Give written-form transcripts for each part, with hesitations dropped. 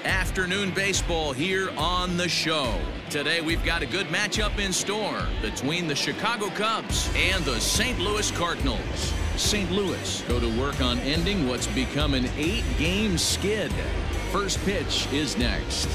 Afternoon baseball here on the show. Today we've got a good matchup in store between the Chicago Cubs and the St. Louis Cardinals. St. Louis go to work on ending what's become an 8-game skid. First pitch is next.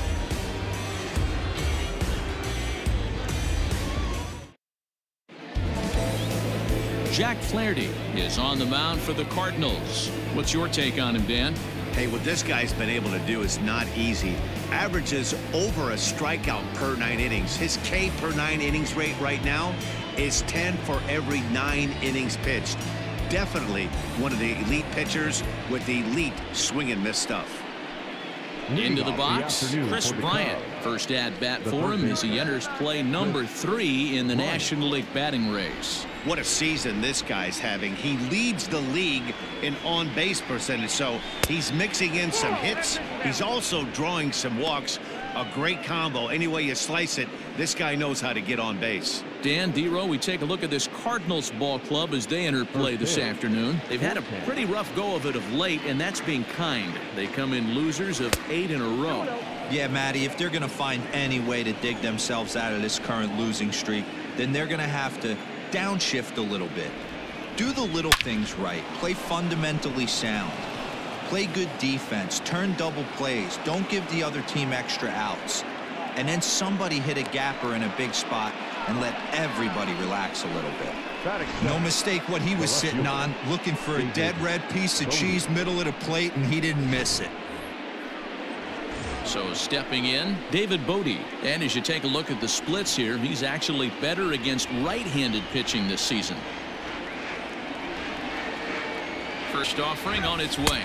Jack Flaherty is on the mound for the Cardinals. What's your take on him, Dan? Hey, what this guy's been able to do is not easy. Averages over a strikeout per 9 innings. His K per 9 innings rate right now is 10 for every 9 innings pitched. Definitely one of the elite pitchers with elite swing and miss stuff. Into the box, Chris Bryant. First at bat for him as he enters play number 3 in the National League batting race. What a season this guy's having. He leads the league in on-base percentage, so he's mixing in some hits. He's also drawing some walks. A great combo. Any way you slice it, this guy knows how to get on base. Dan, D-Row, we take a look at this Cardinals ball club as they enter play this afternoon. They've had a pretty rough go of it of late, and that's being kind. They come in losers of 8 in a row. Yeah, Matty, if they're going to find any way to dig themselves out of this current losing streak, then they're going to have to downshift a little bit. Do the little things right. Play fundamentally sound. Play good defense. Turn double plays. Don't give the other team extra outs. And then somebody hit a gapper in a big spot and let everybody relax a little bit. No mistake what he was sitting on, looking for a dead red piece of cheese middle of the plate, and he didn't miss it. So stepping in, David Bodie. And as you take a look at the splits here, he's actually better against right-handed pitching this season. First offering on its way.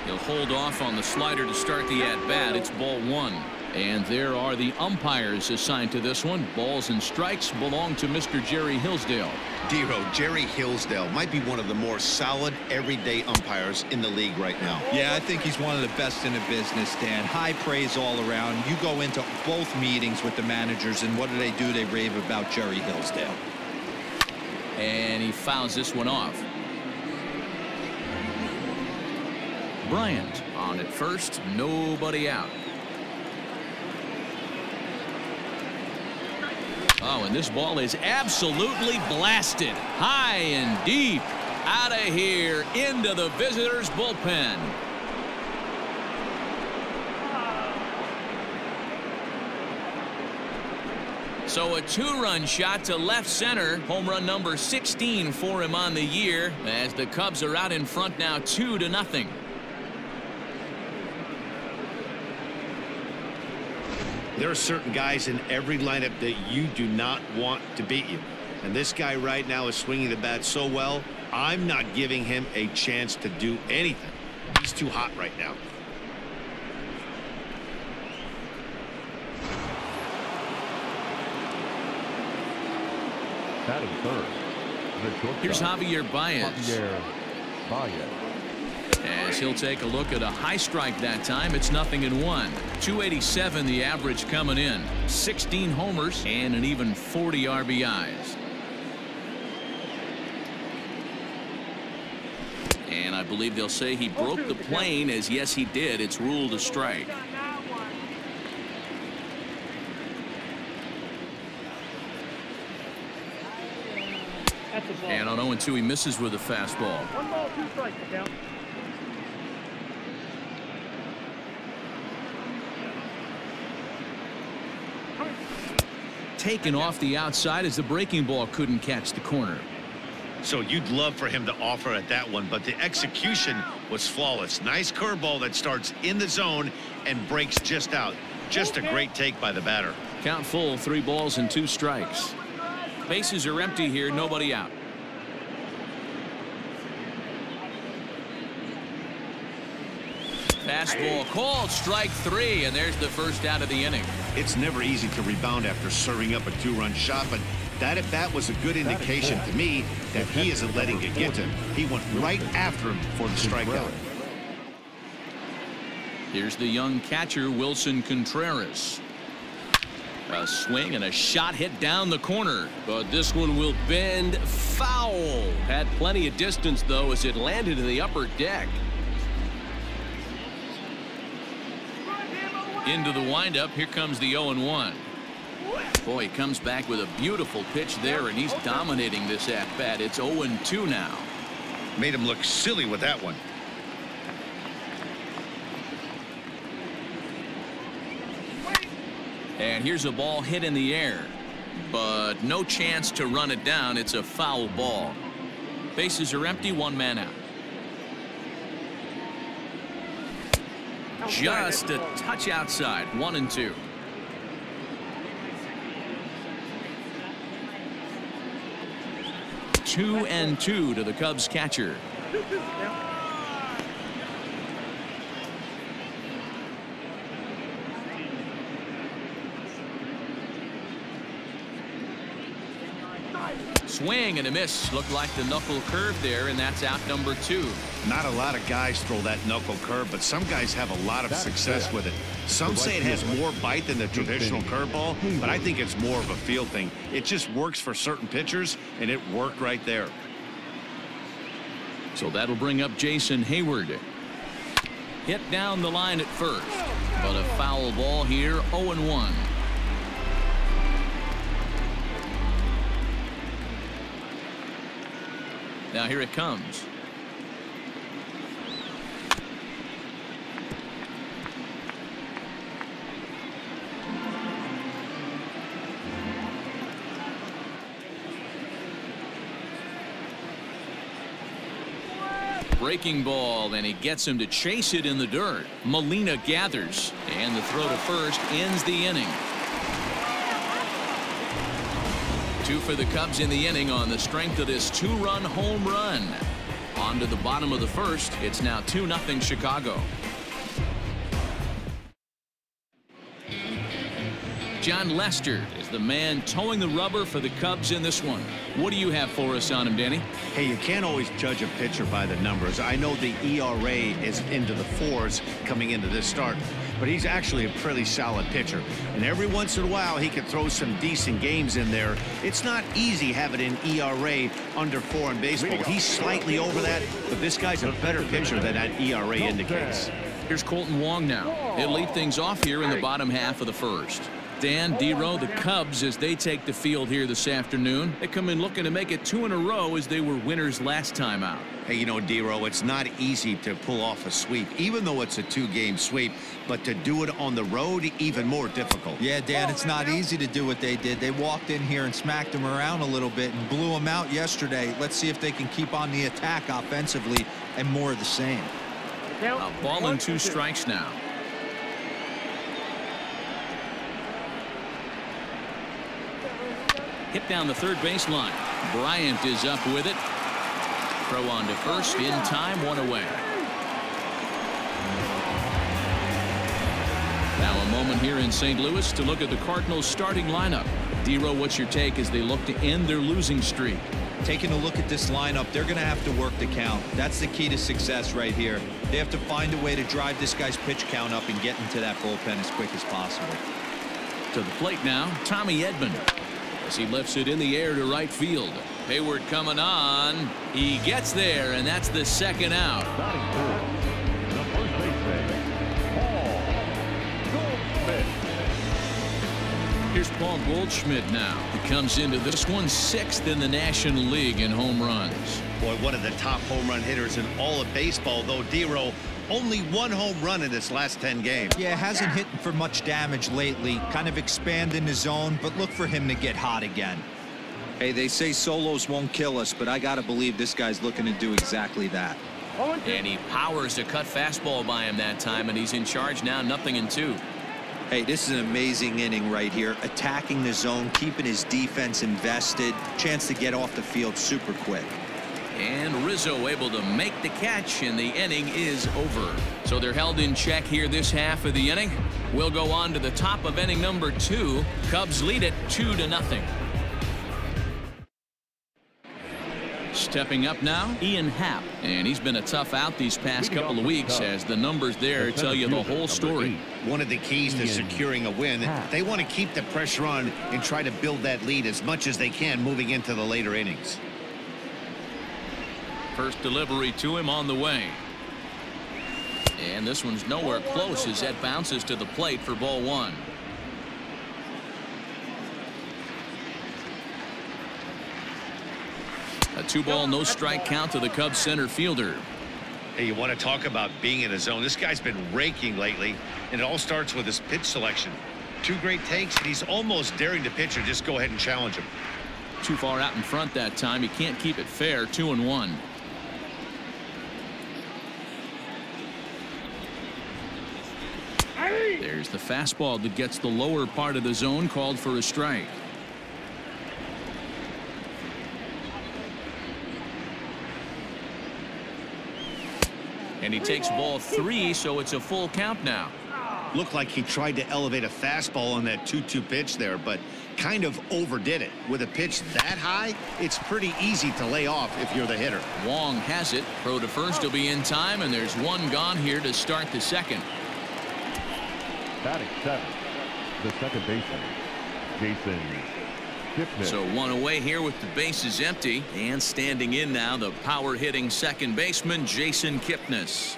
He'll hold off on the slider to start the at-bat. It's ball 1. And there are the umpires assigned to this one. Balls and strikes belong to Mr. Jerry Hillsdale. D-Row, Jerry Hillsdale might be one of the more solid everyday umpires in the league right now. Yeah, I think he's one of the best in the business, Dan. High praise all around. You go into both meetings with the managers, and what do? They rave about Jerry Hillsdale. And he fouls this one off. Bryant on at first, nobody out. Oh, and this ball is absolutely blasted. High and deep. Out of here into the visitors' bullpen. So a 2-run shot to left center. Home run number 16 for him on the year as the Cubs are out in front now 2-0. There are certain guys in every lineup that you do not want to beat you. And this guy right now is swinging the bat so well, I'm not giving him a chance to do anything. He's too hot right now. Batting first. Here's Javier Baez. As he'll take a look at a high strike that time. It's 0-1. 287 the average coming in. 16 homers and an even 40 RBIs. And I believe they'll say he broke the plane, as yes he did. It's ruled a strike. And on 0-2 he misses with a fastball. 1 ball, 2 strikes to count. Taken off the outside as the breaking ball couldn't catch the corner. So you'd love for him to offer at that one, but the execution was flawless. Nice curveball that starts in the zone and breaks just out. Just a great take by the batter. Count full, 3 balls and 2 strikes. Bases are empty here, nobody out. Fastball called, strike 3, and there's the first out of the inning. It's never easy to rebound after serving up a 2-run shot, but that at bat was a good indication to me that he isn't letting it get to him. He went right after him for the strikeout. Here's the young catcher, Wilson Contreras. A swing and a shot hit down the corner, but this one will bend foul. Had plenty of distance, though, as it landed in the upper deck. Into the windup. Here comes the 0-1. Boy, he comes back with a beautiful pitch there, and he's dominating this at-bat. It's 0-2 now. Made him look silly with that one. And here's a ball hit in the air, but no chance to run it down. It's a foul ball. Bases are empty, one man out. Just a touch outside, 1-2. Two and two to the Cubs catcher. Swing and a miss. Looked like the knuckle curve there, and that's out number 2. Not a lot of guys throw that knuckle curve, but some guys have a lot of success with it. Some say it has more bite than the traditional curveball, but I think it's more of a feel thing. It just works for certain pitchers, and it worked right there. So that'll bring up Jason Hayward. Hit down the line at first, but a foul ball here, 0-1. Now here it comes. Breaking ball, and he gets him to chase it in the dirt. Molina gathers, and the throw to first ends the inning. 2 for the Cubs in the inning on the strength of this 2-run home run. On to the bottom of the first. It's now 2-0 Chicago. John Lester is the man towing the rubber for the Cubs in this one. What do you have for us on him, Danny? Hey, you can't always judge a pitcher by the numbers. I know the ERA is into the 4s coming into this start, but he's actually a pretty solid pitcher. And every once in a while, he can throw some decent games in there. It's not easy having an ERA under 4 in baseball. He's slightly over that, but this guy's a better pitcher than that ERA indicates. Here's Colton Wong now. He'll lead things off here in the bottom half of the first. Dan, D-Row, the Cubs, as they take the field here this afternoon, they come in looking to make it 2 in a row as they were winners last time out. Hey, you know, D-Row, it's not easy to pull off a sweep, even though it's a 2-game sweep, but to do it on the road, even more difficult. Yeah, Dan, it's not easy to do what they did. They walked in here and smacked them around a little bit and blew them out yesterday. Let's see if they can keep on the attack offensively and more of the same. A ball and 2 strikes now. Hit down the third baseline. Bryant is up with it. Throw on to first in time, 1 away. Now a moment here in St. Louis to look at the Cardinals starting lineup. D-Row, what's your take as they look to end their losing streak? Taking a look at this lineup, they're going to have to work the count. That's the key to success right here. They have to find a way to drive this guy's pitch count up and get into that bullpen as quick as possible. To the plate now, Tommy Edman. As he lifts it in the air to right field. Hayward coming on. He gets there, and that's the second out. The first baseman, Paul Goldschmidt. Here's Paul Goldschmidt now. He comes into this one 6th in the National League in home runs. Boy, one of the top home run hitters in all of baseball, though. D-Row, only 1 home run in his last 10 games. Yeah, hasn't hit for much damage lately. Kind of expand in his zone, but look for him to get hot again. Hey, they say solos won't kill us, but I got to believe this guy's looking to do exactly that. And he powers a cut fastball by him that time, and he's in charge now, 0-2. Hey, this is an amazing inning right here. Attacking the zone, keeping his defense invested. Chance to get off the field super quick. And Rizzo able to make the catch, and the inning is over. So they're held in check here this half of the inning. We'll go on to the top of inning number 2. Cubs lead it 2-0. Stepping up now, Ian Happ. And he's been a tough out these past couple of weeks, as the numbers there tell you the whole story. One of the keys to securing a win, they want to keep the pressure on and try to build that lead as much as they can moving into the later innings. First delivery to him on the way. And this one's nowhere close as that bounces to the plate for ball one. A 2-ball, no strike count to the Cubs center fielder. Hey, you want to talk about being in a zone? This guy's been raking lately, and it all starts with his pitch selection. 2 great takes, and he's almost daring the pitcher just go ahead and challenge him. Too far out in front that time. He can't keep it fair. 2-1. There's the fastball that gets the lower part of the zone, called for a strike. And he takes ball 3, so it's a full count now. Looked like he tried to elevate a fastball on that 2-2 pitch there, but kind of overdid it. With a pitch that high, it's pretty easy to lay off if you're the hitter. Wong has it. Throw to first will be in time, and there's one gone here to start the second. Batting 7, the second baseman, Jason Kipnis. So one away here with the bases empty, and standing in now, the power-hitting second baseman, Jason Kipnis.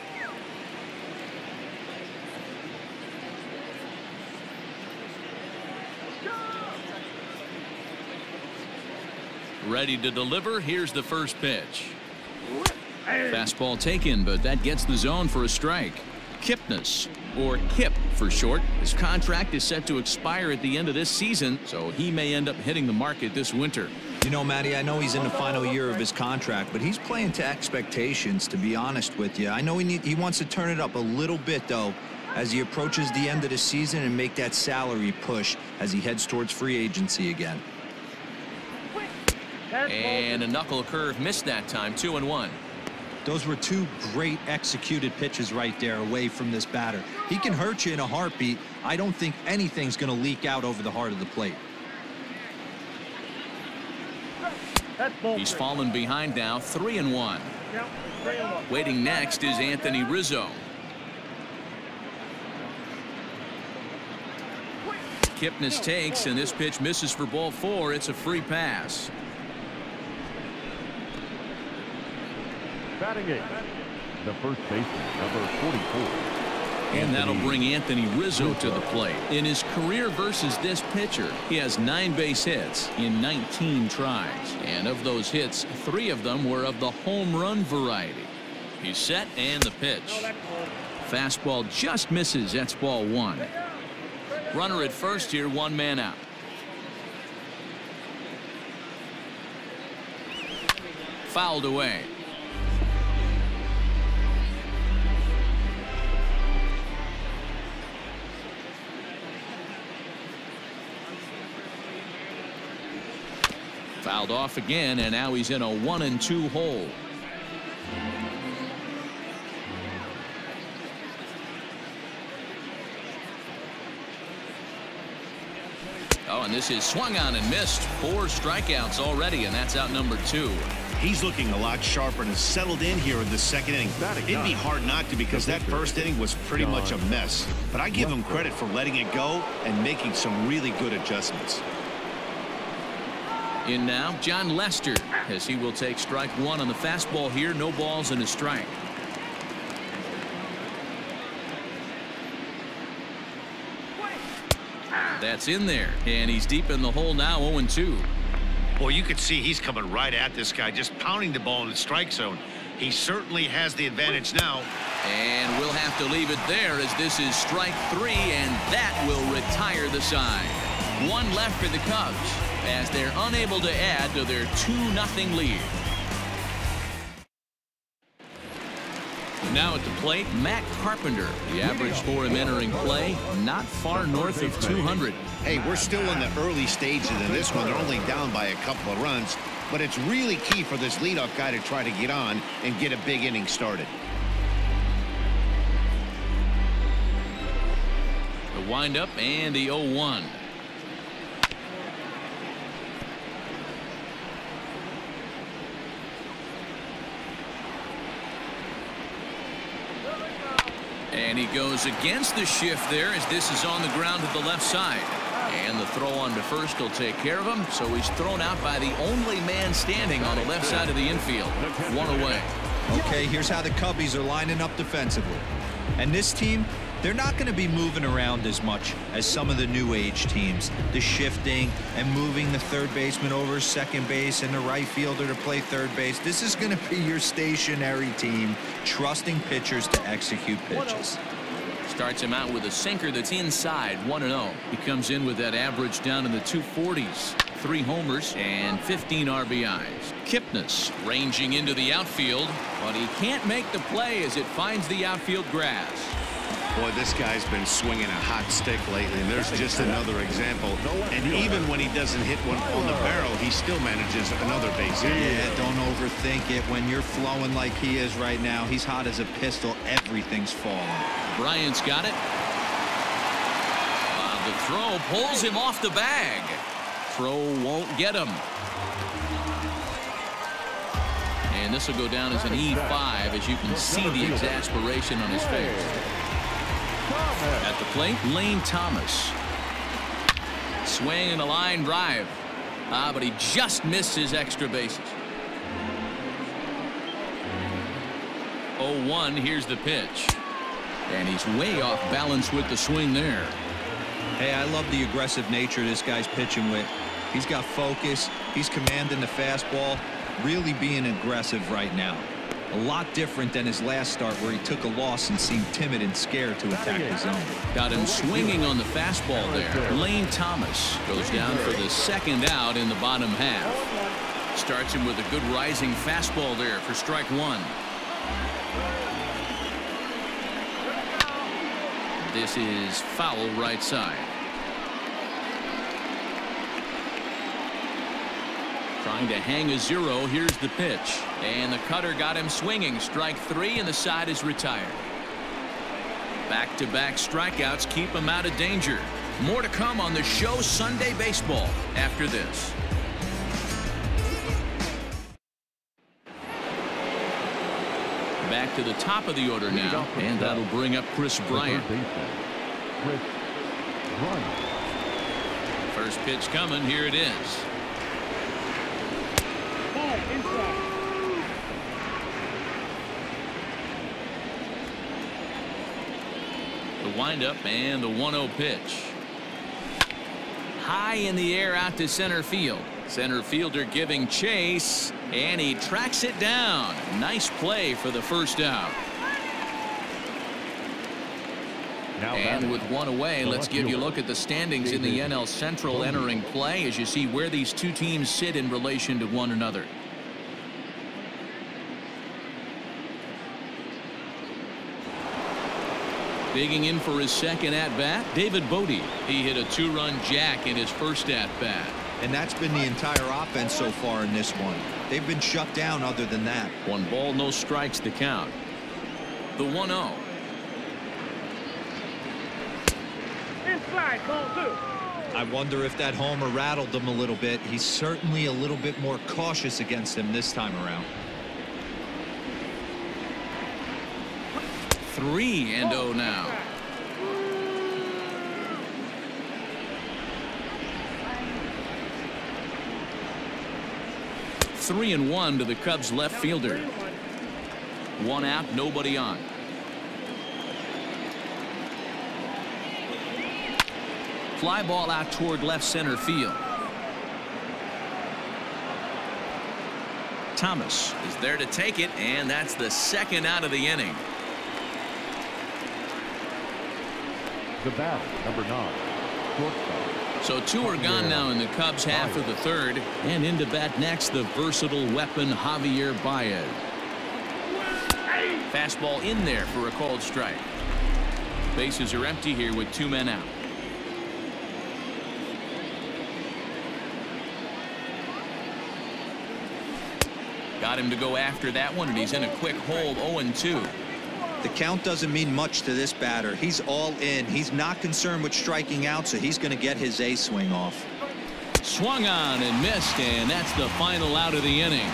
Ready to deliver. Here's the first pitch. Fastball taken, but that gets the zone for a strike. Kipnis, or Kip for short. His contract is set to expire at the end of this season, so he may end up hitting the market this winter. You know, Matty, I know he's in the final year of his contract, but he's playing to expectations, to be honest with you. I know he wants to turn it up a little bit, though, as he approaches the end of the season and make that salary push as he heads towards free agency again. And a knuckle curve missed that time. 2-1. Those were 2 great executed pitches right there away from this batter. He can hurt you in a heartbeat. I don't think anything's going to leak out over the heart of the plate. He's fallen behind now. 3-1. Waiting next is Anthony Rizzo. Kipnis takes, and this pitch misses for ball 4. It's a free pass. Batting 8, the first baseman, number 44. And that'll bring Anthony Rizzo to the plate. In his career versus this pitcher, he has 9 base hits in 19 tries. And of those hits, 3 of them were of the home run variety. He's set, and the pitch. Fastball just misses. That's ball 1. Runner at first here, 1 man out. Fouled away. Fouled off again, and now he's in a 1-2 hole. Oh, and this is swung on and missed. 4 strikeouts already, and that's out number 2. He's looking a lot sharper and has settled in here in the second inning. It'd be hard not to, because that first inning was pretty much a mess. But I give him credit for letting it go and making some really good adjustments. In now, John Lester, as he will take strike 1 on the fastball here. No balls and a strike. That's in there, and he's deep in the hole now. 0-2. Well, you could see he's coming right at this guy, just pounding the ball in the strike zone. He certainly has the advantage now. And we'll have to leave it there, as this is strike 3, and that will retire the side. 1 left for the Cubs, as they're unable to add to their 2-0 lead. Now at the plate, Matt Carpenter. The average for him entering play, not far north of 200. Hey, we're still in the early stages of this one. They're only down by a couple of runs, but it's really key for this leadoff guy to try to get on and get a big inning started. The windup and the 0-1. And he goes against the shift there, as this is on the ground to the left side. And the throw on to first will take care of him, so he's thrown out by the only man standing on the left side of the infield. 1 away. Okay, here's how the Cubbies are lining up defensively. And this team, they're not going to be moving around as much as some of the new age teams. The shifting and moving the third baseman over second base and the right fielder to play third base. This is going to be your stationary team, trusting pitchers to execute pitches. Starts him out with a sinker that's inside, 1-0. He comes in with that average down in the 240s. 3 homers and 15 RBIs. Kipnis ranging into the outfield, but he can't make the play as it finds the outfield grass. Boy, this guy's been swinging a hot stick lately, and there's just another example. And even when he doesn't hit one on the barrel, he still manages another base hit. Yeah, don't overthink it. When you're flowing like he is right now, he's hot as a pistol. Everything's falling. Bryant's got it. The throw pulls him off the bag. Throw won't get him. And this will go down as an E5, as you can see the exasperation on his face. At the plate, Lane Thomas. Swing and a line drive. But he just missed his extra bases. 0-1, here's the pitch. And he's way off balance with the swing there. Hey, I love the aggressive nature this guy's pitching with. He's got focus. He's commanding the fastball. Really being aggressive right now. A lot different than his last start where he took a loss and seemed timid and scared to attack the zone. Got him swinging on the fastball there. Lane Thomas goes down for the second out in the bottom half. Starts him with a good rising fastball there for strike 1. This is foul right side. Trying to hang a 0. Here's the pitch. And the cutter got him swinging. Strike 3, and the side is retired. Back-to-back strikeouts keep him out of danger. More to come on the show Sunday Baseball after this. Back to the top of the order now, and that'll bring up Chris Bryant. First pitch coming. Here it is. The windup and the 1-0 pitch. High in the air out to center field. Center fielder giving chase, and he tracks it down. Nice play for the first out. And with 1 away, let's give you a look at the standings in the NL Central entering play as you see where these two teams sit in relation to one another. Digging in for his second at-bat, David Bodie. He hit a 2-run jack in his first at-bat. And that's been the entire offense so far in this one. They've been shut down other than that. 1 ball, no strikes to count. The 1-0. Inside, ball 2. I wonder if that homer rattled him a little bit. He's certainly a little bit more cautious against him this time around. 3-0 now. Three and 1 to the Cubs left fielder. 1 out, nobody on. Fly ball out toward left center field. Thomas is there to take it, and that's the second out of the inning. The bat, number 9, shortstop. So 2 are gone now in the Cubs half of the third, and into bat next the versatile weapon Javier Baez. Fastball in there for a called strike. Bases are empty here with 2 men out. Got him to go after that one, and he's in a quick hold. 0-2. The count doesn't mean much to this batter. He's all in. He's not concerned with striking out, so he's going to get his A swing off. Swung on and missed, and that's the final out of the inning.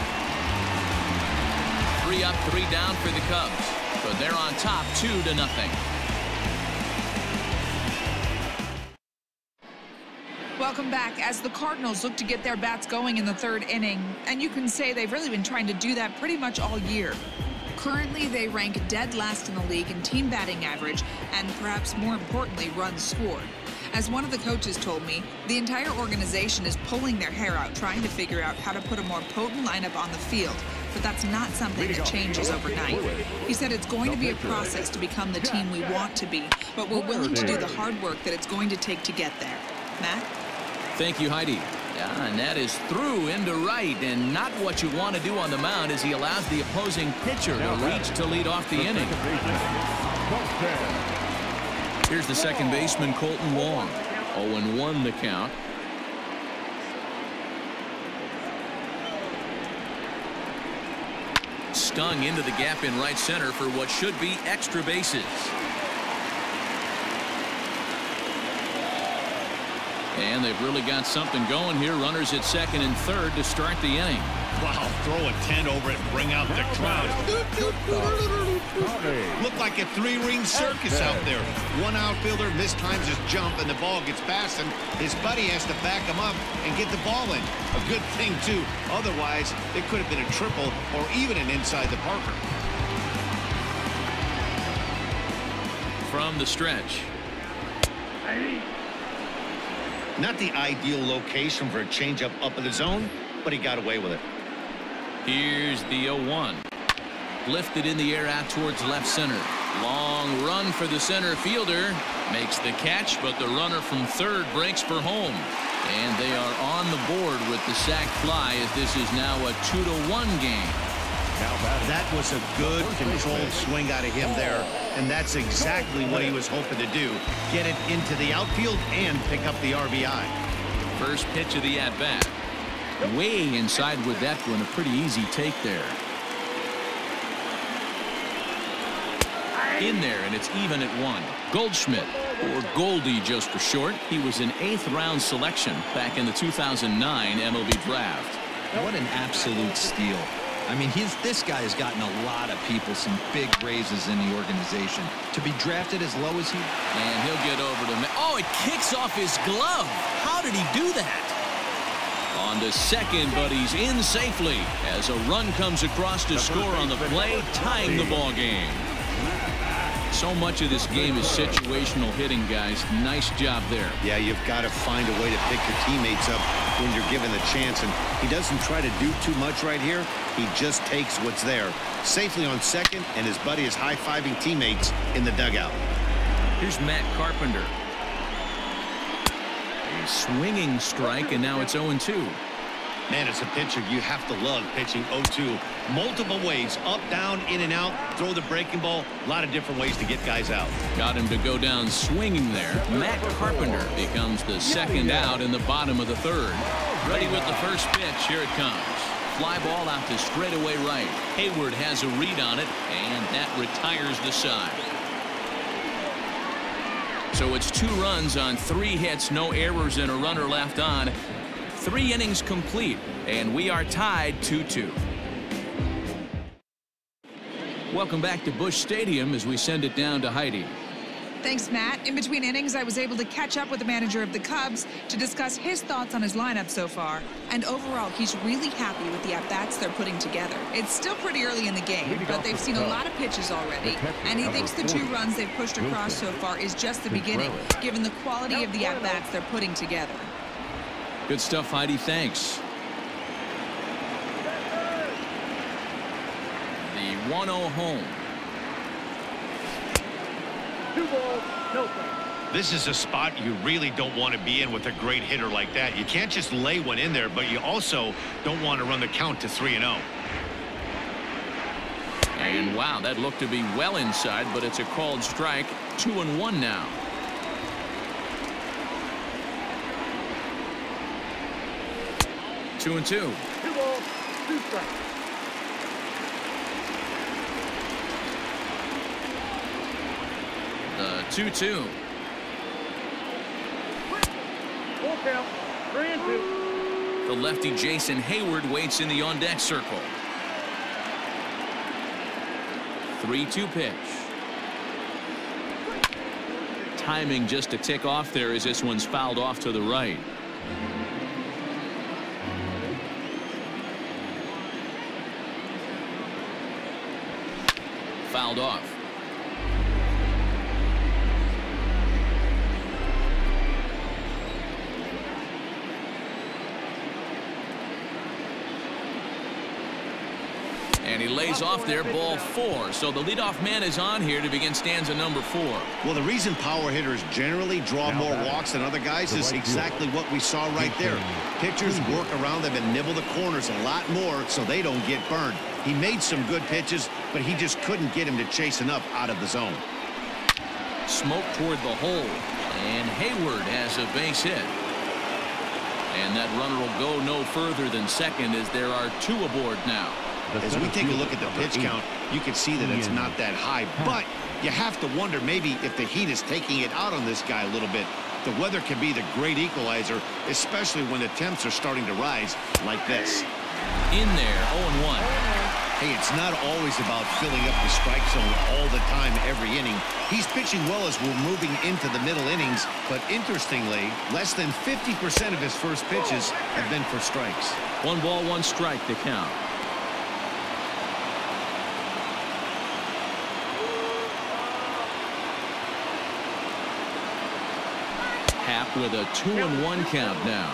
3 up, 3 down for the Cubs, but they're on top 2-0. Welcome back as the Cardinals look to get their bats going in the 3rd inning, and you can say they've really been trying to do that pretty much all year. Currently, they rank dead last in the league in team batting average and, perhaps more importantly, runs scored. As one of the coaches told me, the entire organization is pulling their hair out trying to figure out how to put a more potent lineup on the field, but that's not something that changes overnight. He said it's going to be a process to become the team we want to be, but we're willing to do the hard work that it's going to take to get there. Matt? Thank you, Heidi. Yeah, and that is through into right, and not what you want to do on the mound as he allows the opposing pitcher to reach to lead off the inning. Here's the second baseman, Colton Wong. 0-1 the count. Stung into the gap in right center for what should be extra bases. And they've really got something going here. Runners at second and third to start the inning. Wow, throw a tent over it and bring out the crowd. Looked like a three-ring circus out there. One outfielder mistimes his jump and the ball gets past him. His buddy has to back him up and get the ball in. A good thing, too. Otherwise, it could have been a triple or even an inside the Parker. From the stretch. Not the ideal location for a changeup up in the zone, but he got away with it. Here's the 0-1. Lifted in the air out towards left center. Long run for the center fielder. Makes the catch, but the runner from third breaks for home. And they are on the board with the sac fly as this is now a 2-1 game. That was a good controlled swing out of him there, and that's exactly what he was hoping to do. Get it into the outfield and pick up the RBI. First pitch of the at-bat. Way inside with that one. A pretty easy take there. In there, and it's even at 1. Goldschmidt, or Goldie just for short. He was an 8th round selection back in the 2009 MLB draft. What an absolute steal. I mean, this guy has gotten a lot of people some big raises in the organization. To be drafted as low as he... And he'll get over to... Oh, it kicks off his glove. How did he do that? On to second, but he's in safely as a run comes across to score on the play, tying the ball game. So much of this game is situational hitting, guys. Nice job there. Yeah, you've got to find a way to pick your teammates up when you're given the chance, and he doesn't try to do too much right here. He just takes what's there. Safely on second, and his buddy is high-fiving teammates in the dugout. Here's Matt Carpenter. A swinging strike, and now it's 0-2. Man, as a pitcher, you have to love pitching 0-2. Multiple ways, up, down, in and out, throw the breaking ball. A lot of different ways to get guys out. Got him to go down swinging there. Matt Carpenter becomes the second out in the bottom of the third. Ready with the first pitch. Here it comes. Fly ball out to straightaway right. Hayward has a read on it, and that retires the side. So it's 2 runs on 3 hits, no errors, and a runner left on. 3 innings complete, and we are tied 2-2. Welcome back to Busch Stadium as we send it down to Heidi. Thanks, Matt. In between innings, I was able to catch up with the manager of the Cubs to discuss his thoughts on his lineup so far. And overall, he's really happy with the at-bats they're putting together. It's still pretty early in the game, but they've seen a lot of pitches already. And he thinks the 2 runs they've pushed across so far is just the beginning, given the quality of the at-bats they're putting together. Good stuff, Heidi. Thanks. The 1-0 home. 2 balls, no strikes. This is a spot you really don't want to be in with a great hitter like that. You can't just lay one in there, but you also don't want to run the count to 3-0. And wow, that looked to be well inside, but it's a called strike. 2-1 now. Two and 2. 2 balls, 2 strikes. The 2-2. Full count, 3-2. The lefty Jason Hayward waits in the on-deck circle. 3-2 pitch. Timing just a tick off there as this one's fouled off to the right. fouled off. And he lays off there, ball 4. So the leadoff man is on here to begin stanza number 4. Well, the reason power hitters generally draw more walks than other guys is exactly what we saw right there. Pitchers work around them and nibble the corners a lot more so they don't get burned. He made some good pitches, but he just couldn't get him to chase enough out of the zone. Smoke toward the hole, and Hayward has a base hit. And that runner will go no further than second as there are 2 aboard now. As we take a look at the pitch count, you can see that it's not that high, but you have to wonder maybe if the heat is taking it out on this guy a little bit. The weather can be the great equalizer, especially when the temps are starting to rise like this. In there, 0-1. Hey, it's not always about filling up the strike zone all the time every inning. He's pitching well as we're moving into the middle innings, but interestingly, less than 50% of his first pitches have been for strikes. 1 ball, 1 strike to count. Happ with a 2-1 count now.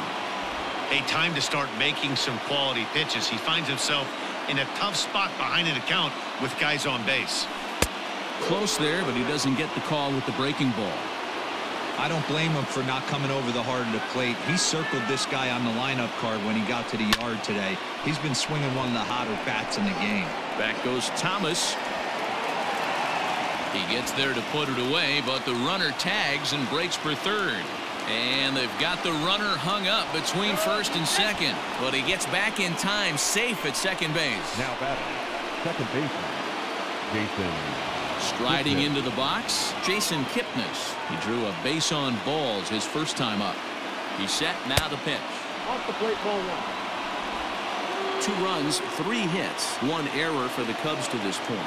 A time to start making some quality pitches. He finds himself in a tough spot behind an account with guys on base. Close there, but he doesn't get the call with the breaking ball. I don't blame him for not coming over the heart of the plate. He circled this guy on the lineup card when he got to the yard today. He's been swinging one of the hotter bats in the game. Back goes Thomas. He gets there to put it away, but the runner tags and breaks for third. And they've got the runner hung up between first and second, but he gets back in time, safe at second base. Now batting, second baseman, Jason. Striding into the box, Jason Kipnis. He drew a base on balls his first time up. He's set, now the pitch. Off the plate, ball 1. 2 runs, 3 hits, 1 error for the Cubs to this point.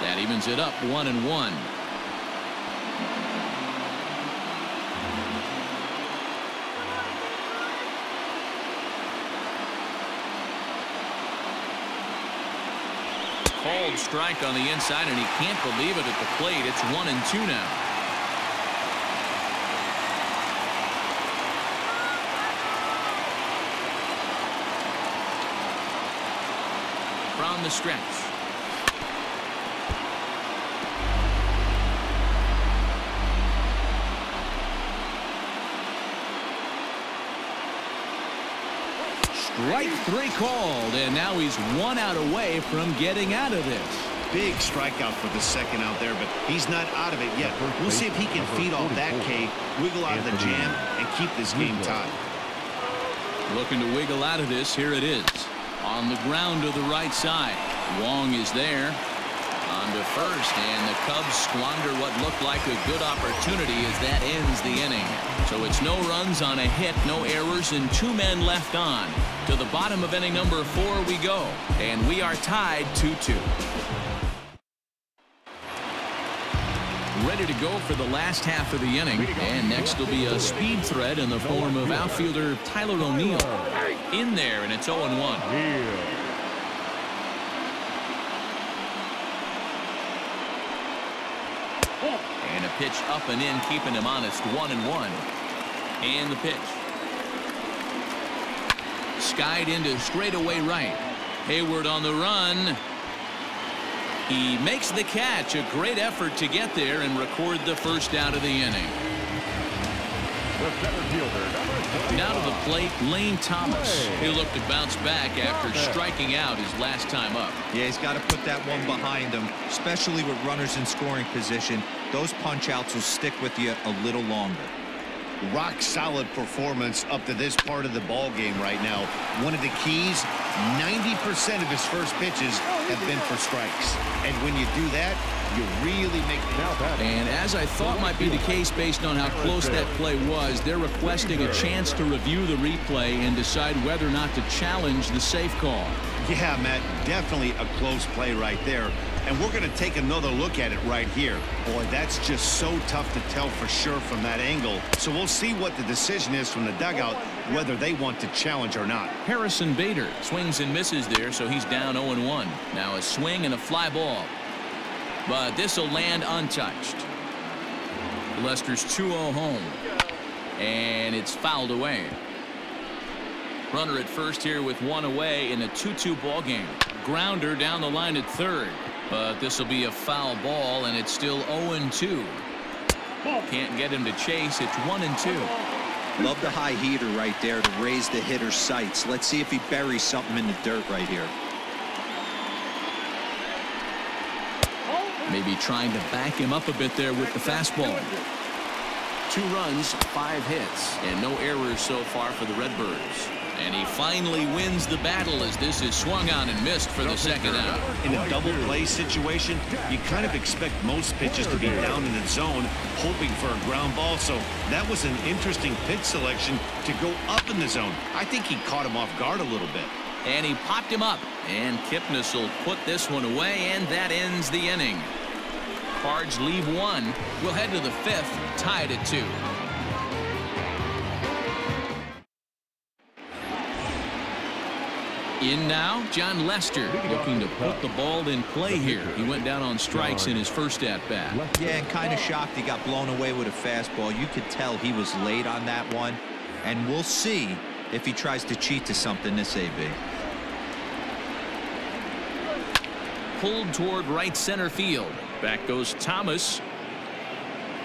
That evens it up 1-1. Called strike on the inside, and he can't believe it at the plate. It's 1-2 now. From the stretch. Strike 3 called, and now he's 1 out away from getting out of this. Big strikeout for the second out there, but he's not out of it yet. We'll see if he can feed off that K, wiggle out of the jam, and keep this game tied. Looking to wiggle out of this. Here it is. On the ground to the right side. Wong is there. On to first, and the Cubs squander what looked like a good opportunity as that ends the inning. So it's no runs on a hit, no errors, and 2 men left on. To the bottom of inning number 4 we go, and we are tied 2-2. Ready to go for the last half of the inning, and next will be a speed threat in the form of outfielder Tyler O'Neill. In there, and it's 0-1. And a pitch up and in, keeping him honest. 1-1. And the pitch. Skied into straightaway right. Hayward on the run. He makes the catch. A great effort to get there and record the first out of the inning. The center fielder, Now to the plate, Lane Thomas. He looked to bounce back after striking out his last time up. Yeah, he's got to put that one behind him, especially with runners in scoring position. Those punch-outs will stick with you a little longer. Rock solid performance up to this part of the ball game right now. One of the keys, 90% of his first pitches have been for strikes. And when you do that, you really make it. And as I thought might be the case based on how close that play was, they're requesting a chance to review the replay and decide whether or not to challenge the safe call. Yeah, Matt, definitely a close play right there. And we're going to take another look at it right here. Boy, that's just so tough to tell for sure from that angle. So we'll see what the decision is from the dugout whether they want to challenge or not. Harrison Bader swings and misses there, so he's down 0-1. Now a swing and a fly ball. But this will land untouched. Lester's 2-0 home. And it's fouled away. Runner at first here with one away in a 2-2 ball game. Grounder down the line at third. But this will be a foul ball, and it's still 0-2. Can't get him to chase. It's 1-2. Love the high heater right there to raise the hitter's sights. Let's see if he buries something in the dirt right here. Maybe trying to back him up a bit there with the fastball. 2 runs, 5 hits, and no errors so far for the Redbirds. And he finally wins the battle as this is swung on and missed for the second out. In a double play situation, you kind of expect most pitches to be down in the zone, hoping for a ground ball. So that was an interesting pitch selection to go up in the zone. I think he caught him off guard a little bit. And he popped him up. And Kipnis will put this one away, and that ends the inning. Cards leave 1. We'll head to the 5th, tied at 2. In now, John Lester looking to put the ball in play here. He went down on strikes in his first at-bat. Yeah, and kind of shocked he got blown away with a fastball. You could tell he was late on that one. And we'll see if he tries to cheat to something this AB. Pulled toward right center field. Back goes Thomas.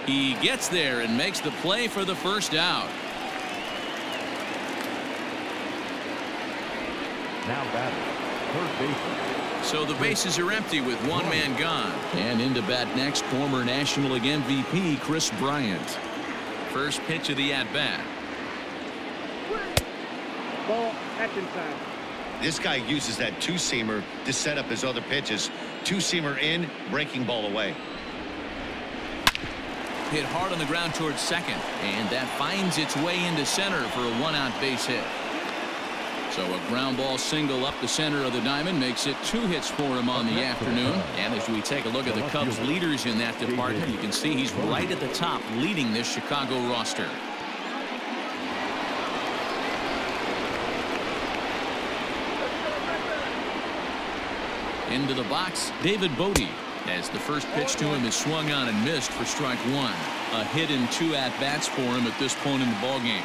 He gets there and makes the play for the first out. Now batting, third baseman. So the bases are empty with one man gone. And into bat next, former National League MVP Chris Bryant. First pitch of the at-bat. Ball, action time. This guy uses that two-seamer to set up his other pitches. Two-seamer in, breaking ball away. Hit hard on the ground towards second, and that finds its way into center for a one-out base hit. So a ground ball single up the center of the diamond makes it 2 hits for him on the afternoon. And as we take a look at the Cubs leaders in that department, you can see he's right at the top leading this Chicago roster. Into the box, David Bodie, as the first pitch to him is swung on and missed for strike 1. A hit in 2 at-bats for him at this point in the ballgame.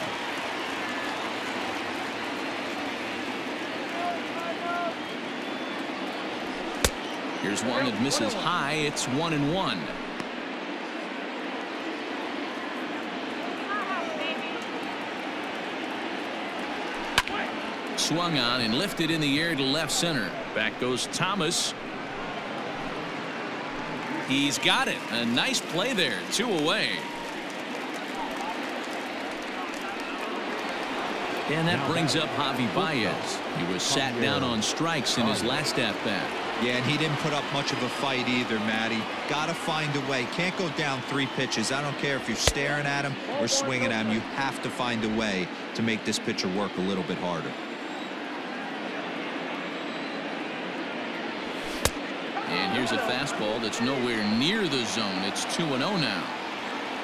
Here's one that misses high. It's 1-1. Swung on and lifted in the air to left center. Back goes Thomas. He's got it. A nice play there. 2 away. And that brings up Javi Baez. He was sat down on strikes in his last at-bat. Yeah, and he didn't put up much of a fight either, Matty. Got to find a way. Can't go down 3 pitches. I don't care if you're staring at him or swinging at him. You have to find a way to make this pitcher work a little bit harder. And here's a fastball that's nowhere near the zone. It's 2-0 now.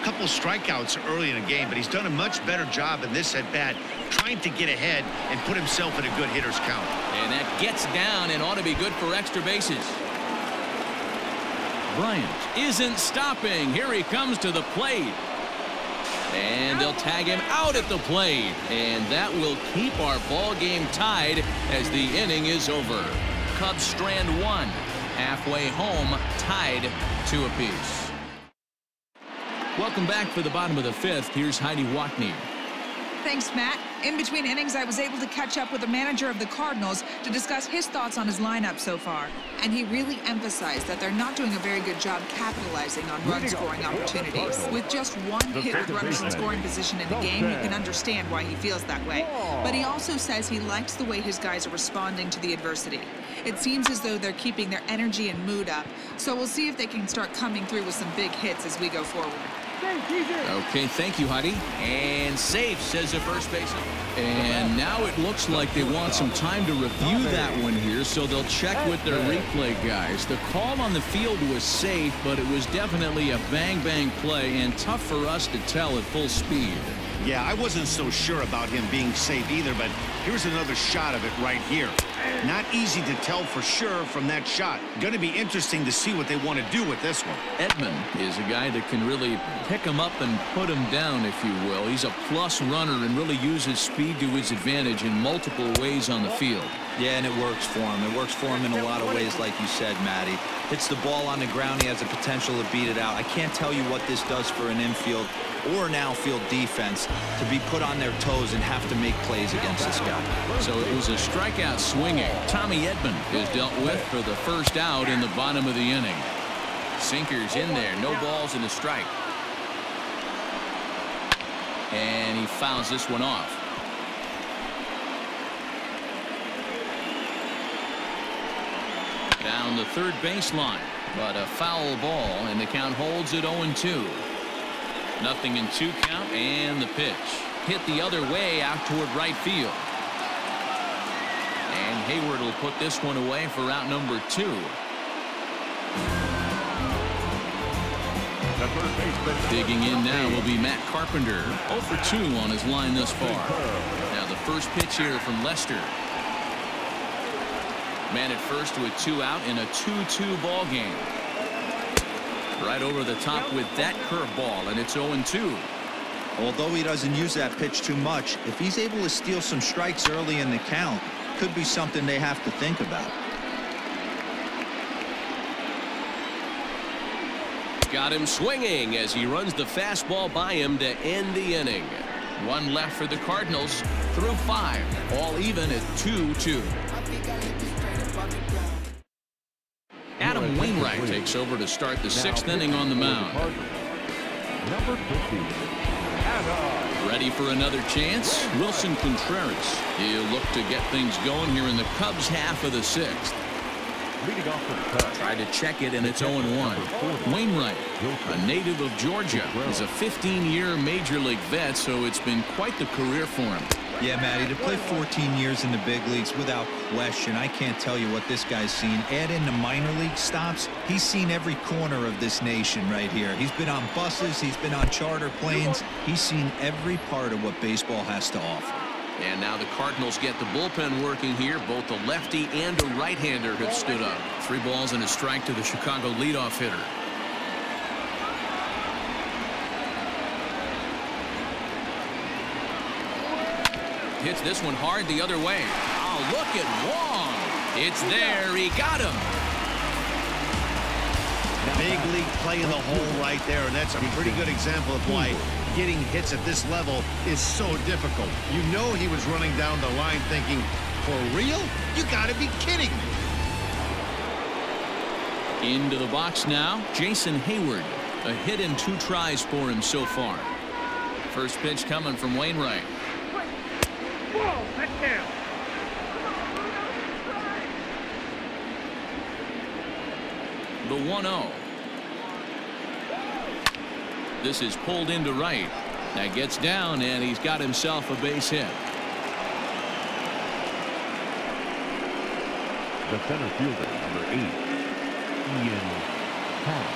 Couple strikeouts early in the game, but he's done a much better job in this at-bat trying to get ahead and put himself in a good hitter's count. And that gets down and ought to be good for extra bases. Bryant isn't stopping. Here he comes to the plate. And they'll tag him out at the plate. And that will keep our ball game tied as the inning is over. Cubs strand 1. Halfway home, tied 2 apiece. Welcome back for the bottom of the 5th. Here's Heidi Watney. Thanks, Matt. In between innings, I was able to catch up with the manager of the Cardinals to discuss his thoughts on his lineup so far. And he really emphasized that they're not doing a very good job capitalizing on run-scoring opportunities. With just 1 hit with runners in scoring position in the game, you can understand why he feels that way. But he also says he likes the way his guys are responding to the adversity. It seems as though they're keeping their energy and mood up. So we'll see if they can start coming through with some big hits as we go forward. Okay, thank you, Heidi. And safe, says the first baseman. And now it looks like they want some time to review that one here, so they'll check with their replay guys. The call on the field was safe, but it was definitely a bang-bang play and tough for us to tell at full speed. Yeah, I wasn't so sure about him being safe either, but here's another shot of it right here. Not easy to tell for sure from that shot. Going to be interesting to see what they want to do with this one. Edman is a guy that can really pick him up and put him down, if you will. He's a plus runner and really uses speed to his advantage in multiple ways on the field. Yeah, and it works for him. It works for him in a lot of ways, like you said, Matty. Hits the ball on the ground. He has the potential to beat it out. I can't tell you what this does for an infield or an outfield defense to be put on their toes and have to make plays against this guy. So it was a strikeout swinging. Tommy Edman is dealt with for the first out in the bottom of the inning. Sinkers in there. No balls and a strike. And he fouls this one off. Down the third baseline, but a foul ball, and the count holds at 0-2. Nothing in 2 count, and the pitch hit the other way out toward right field. And Hayward will put this one away for out number 2. Digging in now will be Matt Carpenter. 0 for 2 on his line thus far. Now the first pitch here from Lester. Man at first to a 2-out in a 2-2 ball game. Right over the top with that curveball, and it's 0-2. Although he doesn't use that pitch too much, if he's able to steal some strikes early in the count, could be something they have to think about. Got him swinging as he runs the fastball by him to end the inning. 1 left for the Cardinals through 5, all even at 2-2. Adam Wainwright takes over to start the 6th inning on the mound. Number 50. Ready for another chance? Wilson Contreras. He'll look to get things going here in the Cubs half of the 6th. Leading off for the Cubs. Tried to check it, and it's 0-1. Wainwright, a native of Georgia, is a 15-year major league vet, so it's been quite the career for him. Yeah, Matty, to play 14 years in the big leagues without question, I can't tell you what this guy's seen. Add in the minor league stops, he's seen every corner of this nation right here. He's been on buses, he's been on charter planes, he's seen every part of what baseball has to offer. And now the Cardinals get the bullpen working here. Both the lefty and a right-hander have stood up. 3 balls and a strike to the Chicago leadoff hitter. Hits this one hard the other way. Oh, look at Wong. It's there. He got him. Big league play in the hole right there, and that's a pretty good example of why getting hits at this level is so difficult. You know he was running down the line thinking, for real? You gotta be kidding me. Into the box now, Jason Hayward. A hit and 2 tries for him so far. First pitch coming from Wainwright. Whoa, that's down. The 1-0. This is pulled into right. That gets down, and he's got himself a base hit. The center fielder, number 8, Ian Happ.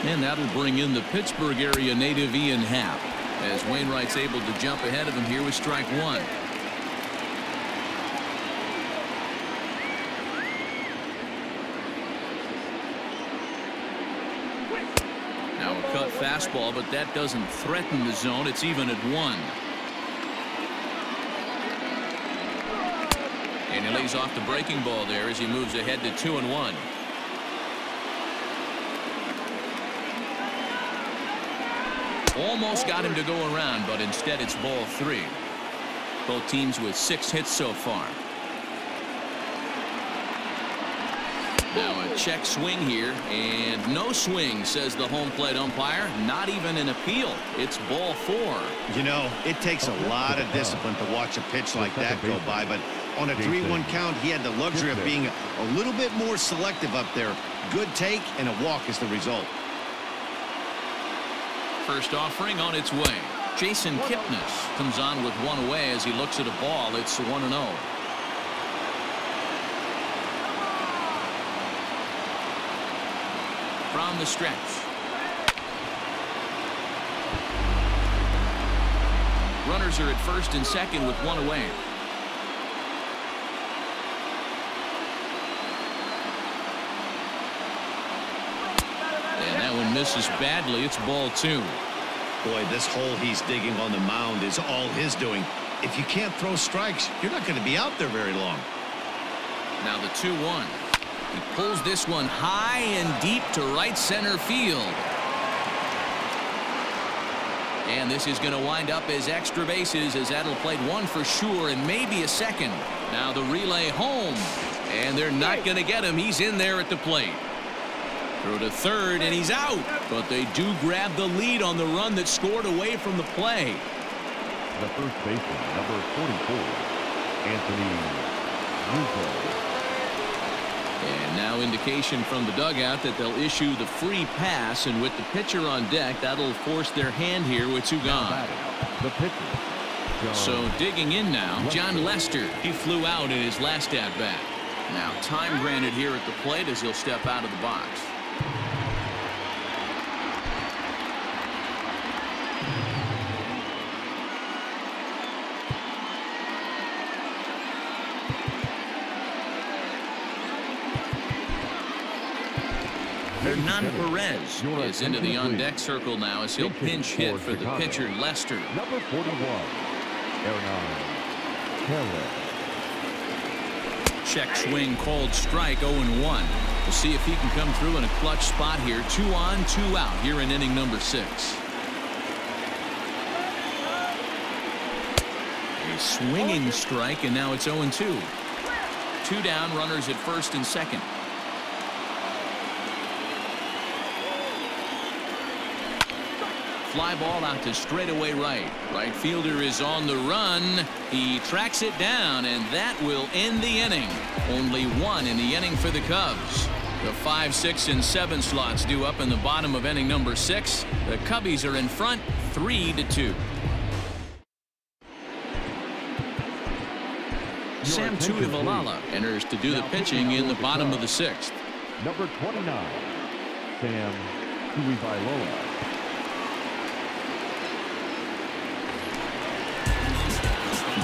And that'll bring in the Pittsburgh area native Ian Happ, as Wainwright's able to jump ahead of him here with strike 1. Now a cut fastball, but that doesn't threaten the zone. It's even at 1. And he lays off the breaking ball there as he moves ahead to 2-1. Almost got him to go around, but instead it's ball 3. Both teams with 6 hits so far. Now a check swing here, and no swing, says the home plate umpire. Not even an appeal. It's ball 4. You know, it takes a lot of discipline to watch a pitch like that go by, but on a 3-1 count, he had the luxury of being a little bit more selective up there. Good take, and a walk is the result. First offering on its way. Jason Kipnis comes on with 1 away as he looks at a ball. It's 1-0. From the stretch. Runners are at first and second with one away. And that one misses badly. It's ball 2. Boy, this hole he's digging on the mound is all his doing. If you can't throw strikes, you're not going to be out there very long. Now the 2-1. He pulls this one high and deep to right center field. And this is going to wind up as extra bases, as that'll play one for sure and maybe a second. Now the relay home. And they're not going to get him. He's in there at the plate. Throw to third, and he's out. But they do grab the lead on the run that scored away from the play. The first baseman, number 44, Anthony Rizzo. And now indication from the dugout that they'll issue the free pass, and with the pitcher on deck, that'll force their hand here with 2 gone. The pitcher, So digging in now, John Lester. He flew out in his last at-bat. Now time granted here at the plate as he'll step out of the box. Hernan Perez is into the on-deck circle now as he'll pinch hit for the pitcher, Lester. Number 41, Hernan Perez. Check swing called strike, 0-1. We'll see if he can come through in a clutch spot here. 2 on, 2 out here in inning number 6. A swinging strike, and now it's 0-2. 2 down, runners at first and second. Fly ball out to straightaway right. Right fielder is on the run. He tracks it down, and that will end the inning. Only 1 in the inning for the Cubs. The 5, 6, and 7 slots due up in the bottom of inning number 6. The Cubbies are in front, 3-2. Sam Tuivalala enters to do the pitching in the bottom of the 6th. Number 29, Sam Tuivalala.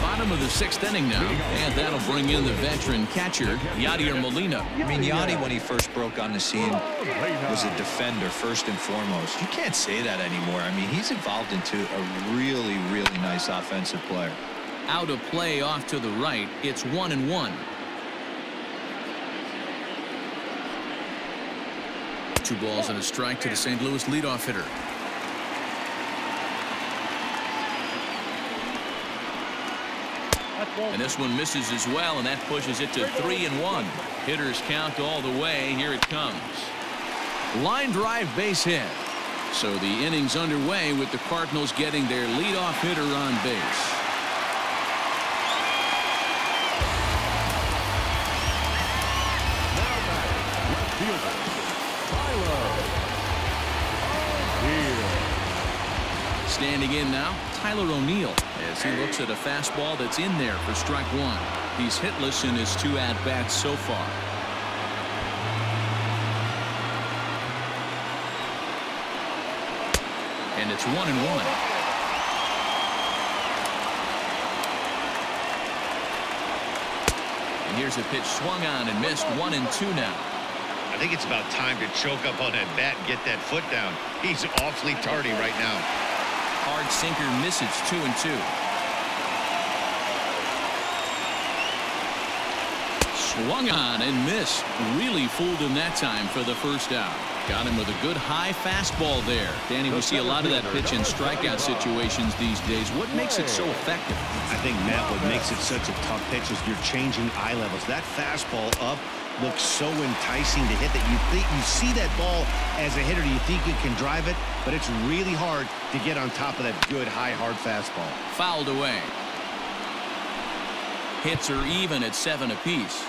Bottom of the 6th inning now, and that'll bring in the veteran catcher, Yadier Molina. I mean, Yadi, when he first broke on the scene, was a defender first and foremost. You can't say that anymore. I mean, he's evolved into a really, really nice offensive player. Out of play off to the right. It's 1-1. 2 balls and a strike to the St. Louis leadoff hitter. And this one misses as well, and that pushes it to 3-1. Hitters count all the way. Here it comes. Line drive base hit. So the inning's underway with the Cardinals getting their leadoff hitter on base. Now batting, left fielder, Tyler O'Neill. Standing in now, Tyler O'Neill, as he looks at a fastball that's in there for strike 1. He's hitless in his 2 at-bats so far. And it's 1-1. And here's a pitch swung on and missed. 1-2 now. I think it's about time to choke up on that bat and get that foot down. He's awfully tardy right now. Hard sinker misses. 2-2. Swung on and missed. Really fooled him that time for the first out. Got him with a good high fastball there. Danny, we see a lot of that pitch in strikeout situations these days. What makes it so effective? I think, Matt, what makes it such a tough pitch is you're changing eye levels. That fastball up looks so enticing to hit that you think you see that ball as a hitter. You think you can drive it, but it's really hard to get on top of that good high hard fastball. Fouled away. Hits are even at 7 apiece.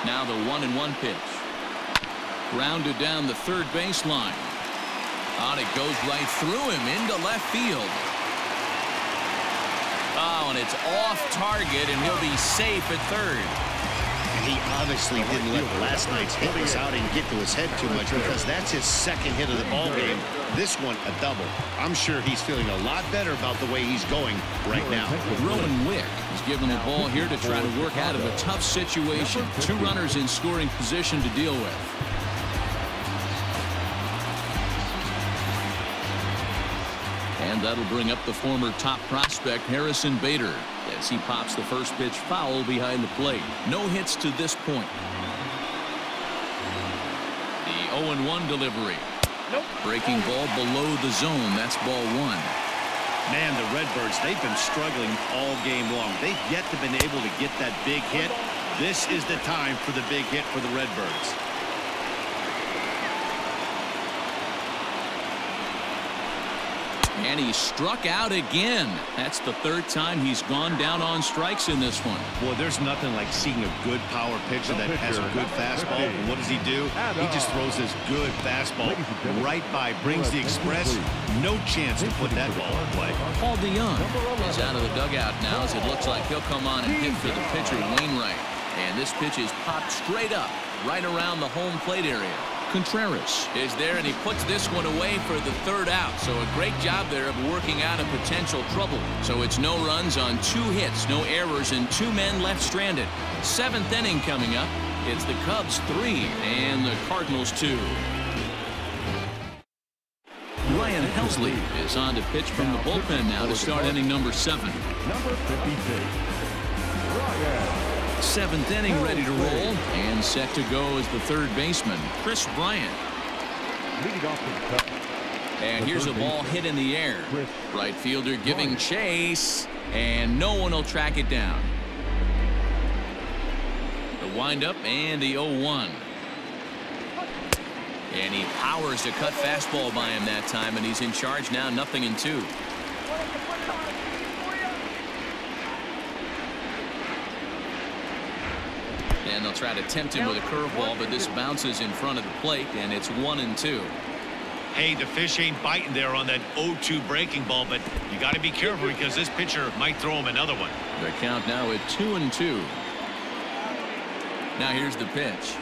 Now the 1-1 pitch. Grounded down the third baseline. On it goes right through him into left field. Oh, and it's off target, and he'll be safe at third. And he obviously didn't let last night's hitless outing get to his head too much, because that's his second hit of the ball game. This one, a double. I'm sure he's feeling a lot better about the way he's going right now. Rowan Wick is given the ball here to try to work out of a tough situation. 2 runners in scoring position to deal with. And that'll bring up the former top prospect, Harrison Bader, as he pops the first pitch foul behind the plate. No hits to this point. The 0-1 delivery. Nope. Breaking ball below the zone. That's ball 1. Man, the Redbirds, they've been struggling all game long. They've yet to been able to get that big hit. This is the time for the big hit for the Redbirds. And he struck out again. That's the 3rd time he's gone down on strikes in this one. Well, there's nothing like seeing a good power pitcher that has a good fastball. And what does he do? He just throws this good fastball right by, brings the express. No chance to put that ball in play. Paul DeYoung is out of the dugout now, as it looks like he'll come on and hit for the pitcher, Wainwright. And this pitch is popped straight up, right around the home plate area. Contreras is there, and he puts this one away for the 3rd out. So a great job there of working out of potential trouble. So it's no runs on 2 hits, no errors, and 2 men left stranded. 7th inning coming up. It's the Cubs 3 and the Cardinals 2. Ryan Helsley is on to pitch from the bullpen now to start inning number 7. Number 56, Ryan. 7th inning ready to roll, and set to go as the 3rd baseman, Chris Bryant. Leading off the top. And here's a ball hit in the air. Right fielder giving chase, and no one will track it down. The windup and the 0-1. And he powers a cut fastball by him that time, and he's in charge now, 0-2. And they'll try to tempt him with a curveball, but this bounces in front of the plate, and it's 1-2. Hey, the fish ain't biting there on that 0-2 breaking ball, but you got to be careful because this pitcher might throw him another one. The count now at 2-2. Now here's the pitch.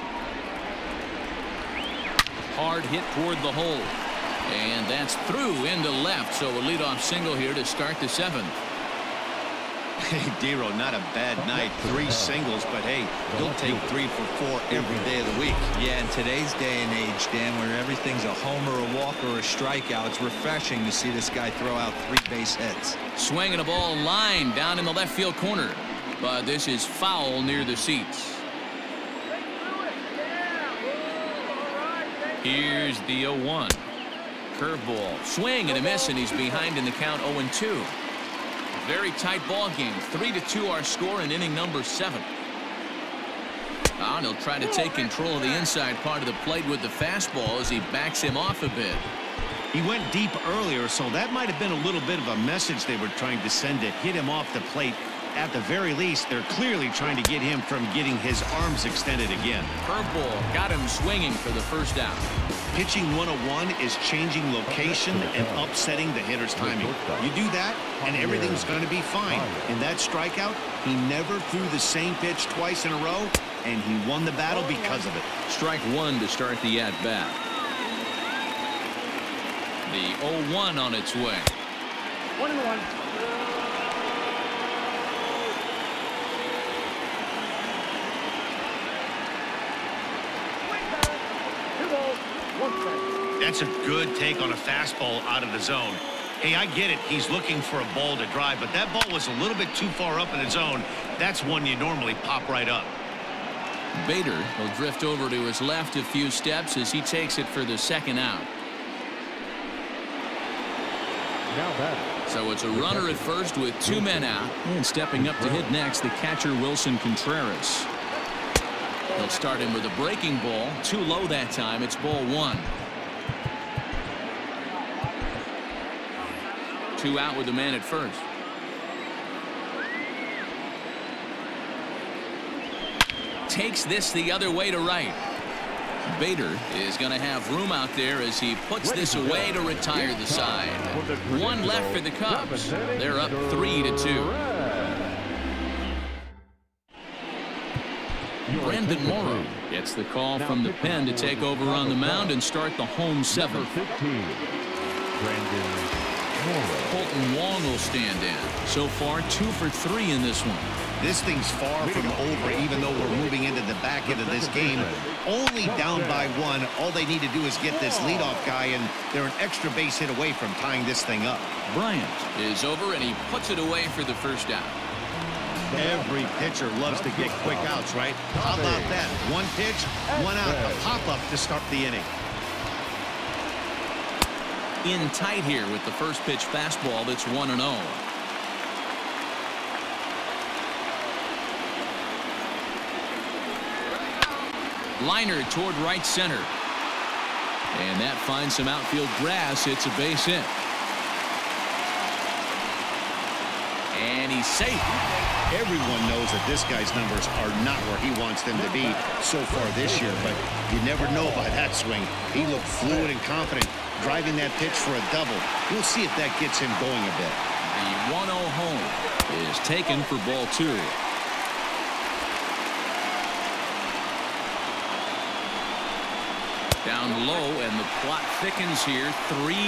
Hard hit toward the hole. And that's through into left, so a leadoff single here to start the 7th. Hey, Dero, not a bad night. 3 singles, but hey, he'll take 3 for 4 every day of the week. Yeah, in today's day and age, Dan, where everything's a homer, a walk, or a strikeout, it's refreshing to see this guy throw out 3 base hits. Swinging a ball line down in the left field corner. But this is foul near the seats. Here's the 0-1. Curveball. Swing and a miss, and he's behind in the count 0-2. Very tight ball game. 3-2 our score in inning number 7. And he'll try to take control of the inside part of the plate with the fastball as he backs him off a bit. He went deep earlier, so that might have been a little bit of a message they were trying to send to hit him off the plate. At the very least, they're clearly trying to get him from getting his arms extended again. Curveball got him swinging for the 1st out. Pitching 101 is changing location and upsetting the hitter's timing. You do that, and everything's going to be fine. In that strikeout, he never threw the same pitch twice in a row, and he won the battle because of it. Strike 1 to start the at-bat. The 0-1 on its way. 1-1. That's a good take on a fastball out of the zone. Hey, I get it. He's looking for a ball to drive, but that ball was a little bit too far up in the zone. That's one you normally pop right up. Bader will drift over to his left a few steps as he takes it for the 2nd out. Now batting. So it's a runner at first with 2 men out, and stepping up to hit next, the catcher Wilson Contreras. He'll start him with a breaking ball. Too low that time. It's ball 1. 2 out with the man at first. Takes this the other way to right. Bader is going to have room out there as he puts this away to retire the side. 1 left for the Cubs. They're up 3-2. Brandon Morrow gets the call from the pen to take over on the mound and start the home seventh. 15, Brandon Morrow. Colton Wong will stand in. So far, 2 for 3 in this one. This thing's far from over, even though we're moving into the back end of this game. Only down by 1. All they need to do is get this leadoff guy, and they're an extra base hit away from tying this thing up. Bryant is over, and he puts it away for the first out. Every pitcher loves to get quick outs, right? How about that? 1 pitch, 1 out, a pop-up to start the inning. In tight here with the first pitch fastball that's 1-0. Liner toward right center. And that finds some outfield grass. It's a base hit. And he's safe. Everyone knows that this guy's numbers are not where he wants them to be so far this year, but you never know by that swing. He looked fluid and confident, driving that pitch for a double. We'll see if that gets him going a bit. The 1-0 home is taken for ball 2. Down low, and the plot thickens here. 3-0.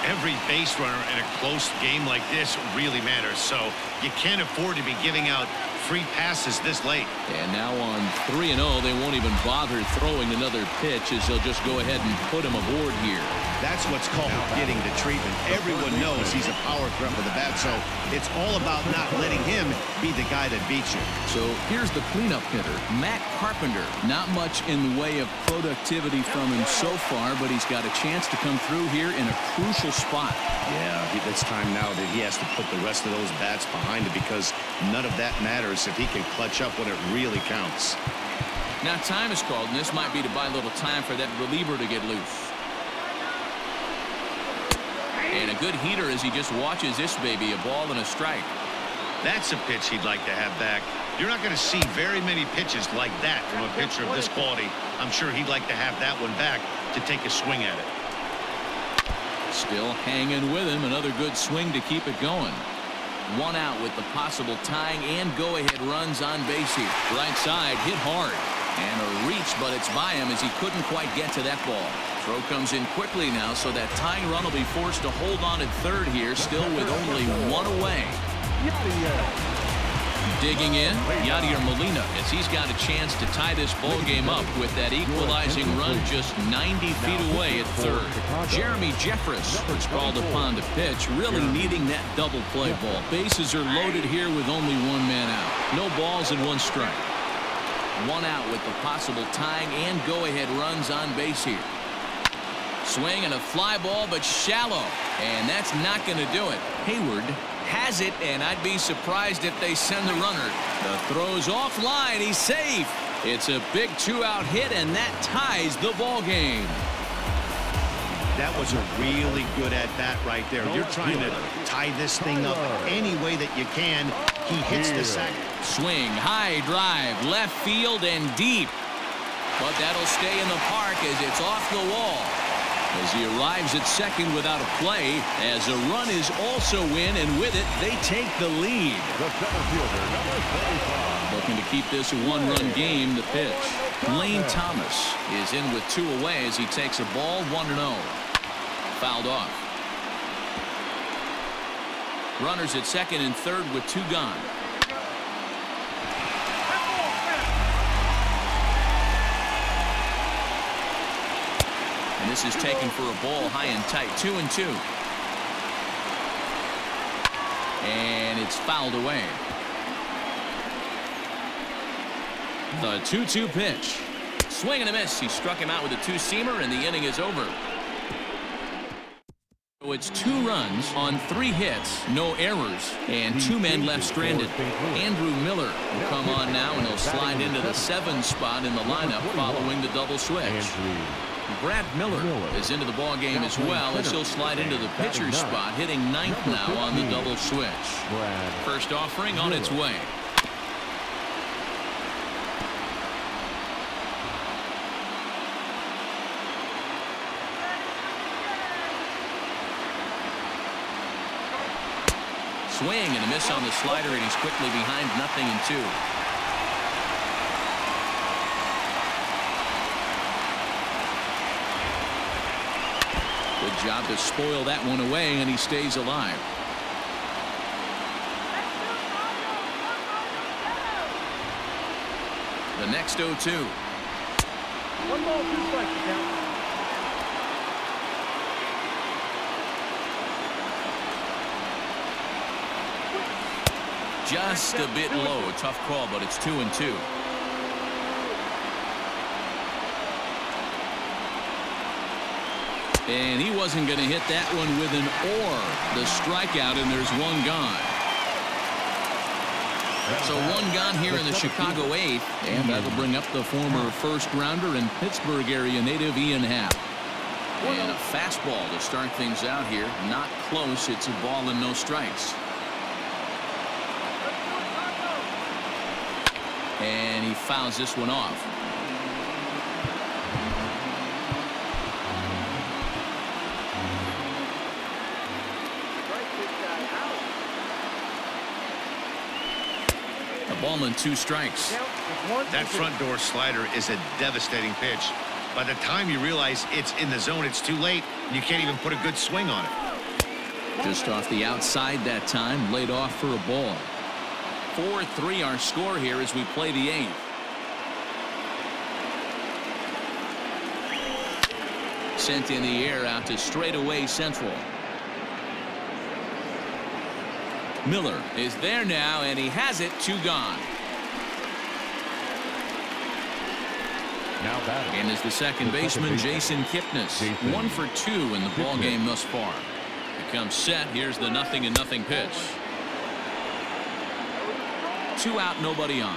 Every base runner in a close game like this really matters, so you can't afford to be giving out free passes this late. And now on 3-0, they won't even bother throwing another pitch, as they'll just go ahead and put him aboard here. That's what's called getting the treatment. Everyone knows he's a power threat with the bat, so it's all about not letting him be the guy that beats you. So here's the cleanup hitter, Matt Carpenter. Not much in the way of productivity from him so far, but he's got a chance to come through here in a crucial spot. Yeah, it's time now that he has to put the rest of those bats behind him, because none of that matters if he can clutch up when it really counts. Now time is called, and this might be to buy a little time for that reliever to get loose. And a good heater as he just watches this baby, a ball and a strike. That's a pitch he'd like to have back. You're not going to see very many pitches like that from a pitcher of this quality. I'm sure he'd like to have that one back to take a swing at it. Still hanging with him. Another good swing to keep it going. 1 out with the possible tying and go-ahead runs on base here. Right side, hit hard. And a reach, but it's by him as he couldn't quite get to that ball. Throw comes in quickly now, so that tying run will be forced to hold on at third here, still with only 1 away. Digging in, Yadier Molina, as he's got a chance to tie this ball game up with that equalizing run just 90 feet away at third. Jeremy Jeffress was called upon to pitch, really needing that double play ball. Bases are loaded here with only 1 man out. No balls and 1 strike. 1 out with the possible tying and go-ahead runs on base here. Swing and a fly ball, but shallow. And that's not going to do it. Hayward has it, and I'd be surprised if they send the runner. The throw's offline. He's safe. It's a big 2-out hit, and that ties the ball game. That was a really good at-bat right there. You're trying to tie this thing up any way that you can. He hits the sack. Swing, high drive, left field and deep. But that'll stay in the park as it's off the wall. As he arrives at second without a play, as a run is also in, and with it, they take the lead. The center fielder, number 35. Looking to keep this a 1-run game, the pitch. Lane Thomas is in with 2 away as he takes a ball 1-0. Fouled off. Runners at second and third with 2 gone. And this is taken for a ball high and tight. 2-2. And it's fouled away. The 2-2 pitch. Swing and a miss. He struck him out with a 2-seamer, and the inning is over. So it's 2 runs on 3 hits, no errors, and 2 men left stranded. Andrew Miller will come on now, and he'll slide into the 7 spot in the lineup following the double switch. Brad Miller is into the ball game as well, as he'll slide into the pitcher's spot, hitting 9th now on the double switch. First offering on its way. Swing and a miss on the slider, and he's quickly behind 0-2. job to spoil that one away, and he stays alive. The next 0-2. 1 ball, 2 strikes to count. Just a bit low. A tough call, but it's 2-2. And he wasn't going to hit that one with an or. The strikeout, and there's one gone. So one gone here in the Chicago 8th, and that'll bring up the former first-rounder and Pittsburgh area native Ian Happ. And a fastball to start things out here. Not close. It's a ball and no strikes. And he fouls this one off. A ball and 2 strikes. That front door slider is a devastating pitch. By the time you realize it's in the zone, it's too late, and you can't even put a good swing on it. Just off the outside that time, laid off for a ball. 4-3 our score here as we play the 8th. Sent in the air out to straightaway central. Miller is there now, and he has it. 2 gone. Now batting. And is the second baseman, Jason Kipnis. 1 for 2 in the ball game thus far. Becomes set. Here's the 0-0 pitch. 2 out, nobody on.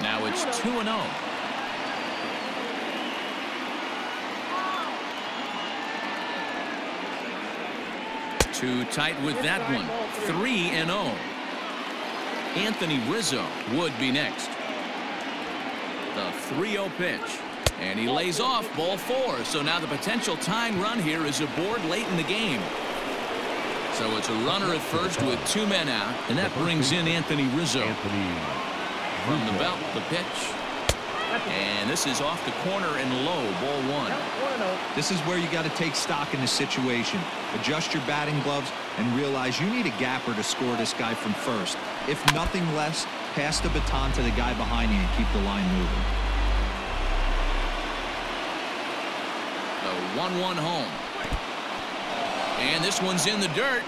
Now it's 2-0. Too tight with that one. 3-0. Anthony Rizzo would be next. The 3-0 pitch. And he lays off, ball 4. So now the potential tying run here is aboard late in the game. So it's a runner at first with 2 men out, and that brings in Anthony Rizzo. From the belt, the pitch. And this is off the corner and low, ball 1. This is where you got to take stock in the situation. Adjust your batting gloves and realize you need a gapper to score this guy from first. If nothing less, pass the baton to the guy behind you and keep the line moving. The 1-1 home. And this one's in the dirt.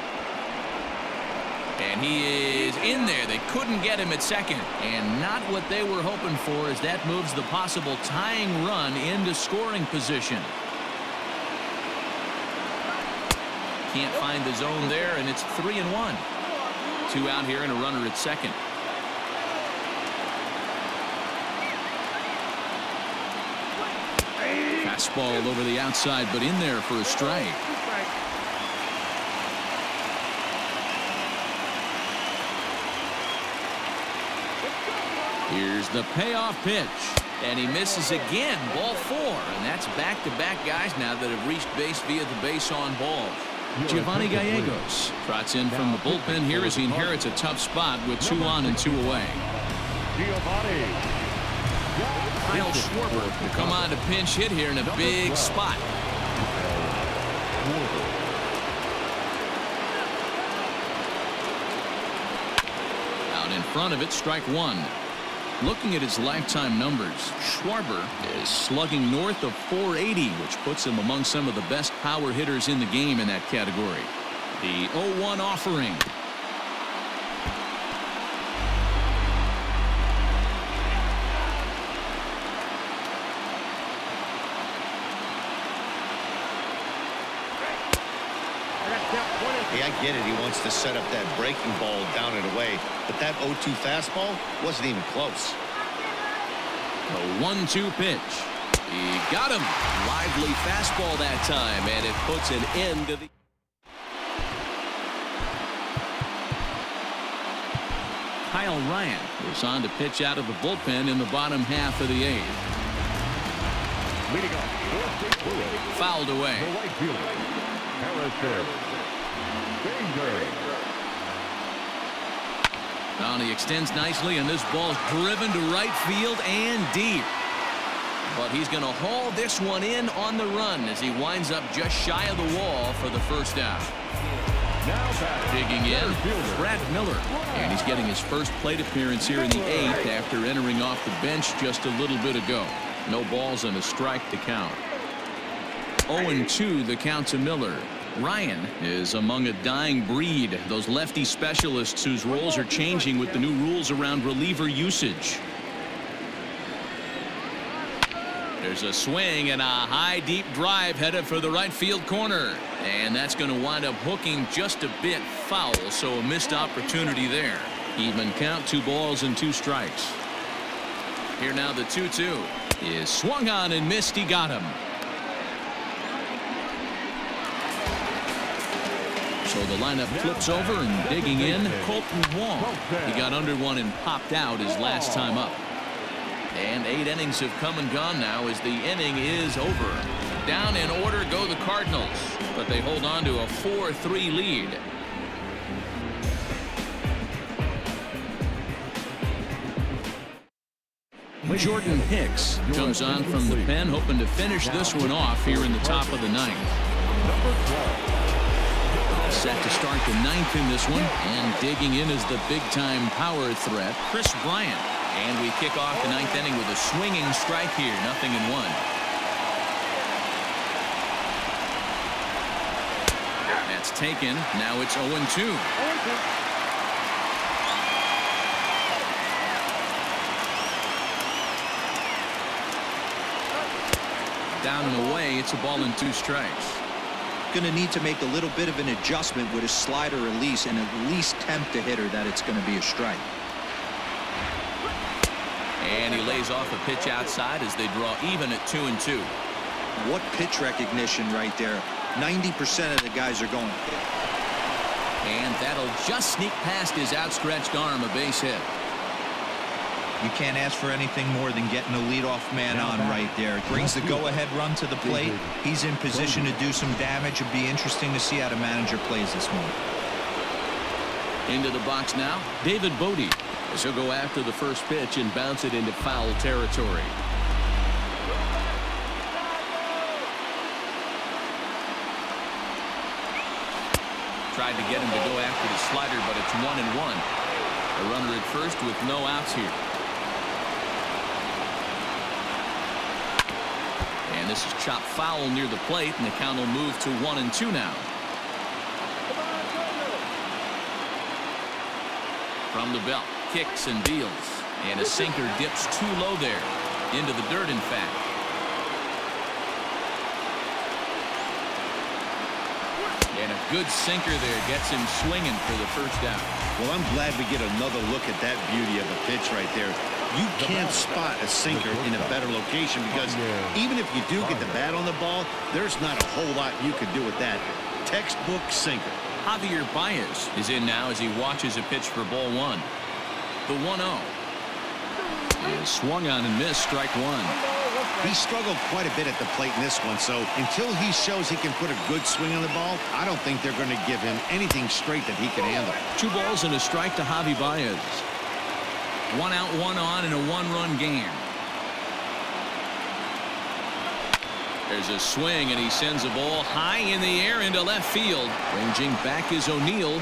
And he is in there. They couldn't get him at second. And not what they were hoping for, as that moves the possible tying run into scoring position. Can't find the zone there, and it's 3-1. 2 out here and a runner at second. Fastball over the outside, but in there for a strike. Here's the payoff pitch, and he misses again, ball 4, and that's back-to-back guys now that have reached base via the base on balls. Giovanni Gallegos trots in from the bullpen here as he inherits a tough spot with 2 on and 2 away. Kyle Schwarber to come on to pinch hit here in a big spot. Out in front of it, strike 1. Looking at his lifetime numbers, Schwarber is slugging north of .480, which puts him among some of the best power hitters in the game in that category. The 0-1 offering. Hey, I get it. He wants to set up that breaking ball down and away, but that 0-2 fastball wasn't even close. The 1-2 pitch. He got him. Lively fastball that time, and it puts an end to the... Kyle Ryan is on to pitch out of the bullpen in the bottom half of the 8th. Fouled away. Now he extends nicely, and this ball's driven to right field and deep. But he's going to haul this one in on the run as he winds up just shy of the wall for the first out. Digging in, Brad Miller. And he's getting his first plate appearance here in the 8th after entering off the bench just a little bit ago. No balls and a strike to count. 0-2 the count to Miller. Ryan is among a dying breed, those lefty specialists whose roles are changing with the new rules around reliever usage. There's a swing and a high deep drive headed for the right field corner, and that's going to wind up hooking just a bit foul, so a missed opportunity there. Even count, 2 balls and 2 strikes. Here now the 2-2 is swung on and missed. He got him. So the lineup flips over, and digging in, Colton Wong. He got under one and popped out his last time up. And 8 innings have come and gone now as the inning is over. Down in order go the Cardinals, but they hold on to a 4-3 lead. Jordan Hicks comes on from the pen, hoping to finish this one off here in the top of the 9th. Set to start the 9th in this one, and digging in is the big-time power threat, Chris Bryant. And we kick off the 9th inning with a swinging strike here, 0-1. That's taken. Now it's 0-2. Down and away, it's a ball and 2 strikes. Going to need to make a little bit of an adjustment with his slider release and at least tempt the hitter that it's going to be a strike. And he lays off a pitch outside as they draw even at 2-2. What pitch recognition right there. 90% of the guys are going. And that'll just sneak past his outstretched arm, a base hit. You can't ask for anything more than getting the leadoff man on right there. It brings the go-ahead run to the plate. He's in position to do some damage. It'd be interesting to see how the manager plays this one. Into the box now, David Bodie, as he'll go after the first pitch and bounce it into foul territory. Tried to get him to go after the slider, but it's 1-1. A runner at first with no outs here. And this is chopped foul near the plate, and the count will move to 1-2 now. From the belt, kicks and deals, and a sinker dips too low there, into the dirt in fact. And a good sinker there gets him swinging for the first out. Well, I'm glad we get another look at that beauty of a pitch right there. You can't spot a sinker in a better location because even if you do get the bat on the ball, there's not a whole lot you could do with that. Textbook sinker. Javier Baez is in now as he watches a pitch for ball 1. The 1-0 is swung on and missed, strike 1. He struggled quite a bit at the plate in this one, so until he shows he can put a good swing on the ball, I don't think they're going to give him anything straight that he can handle. 2 balls and a strike to Javi Baez. 1 out, 1 on in a 1-run game. There's a swing, and he sends a ball high in the air into left field. Ranging back is O'Neill.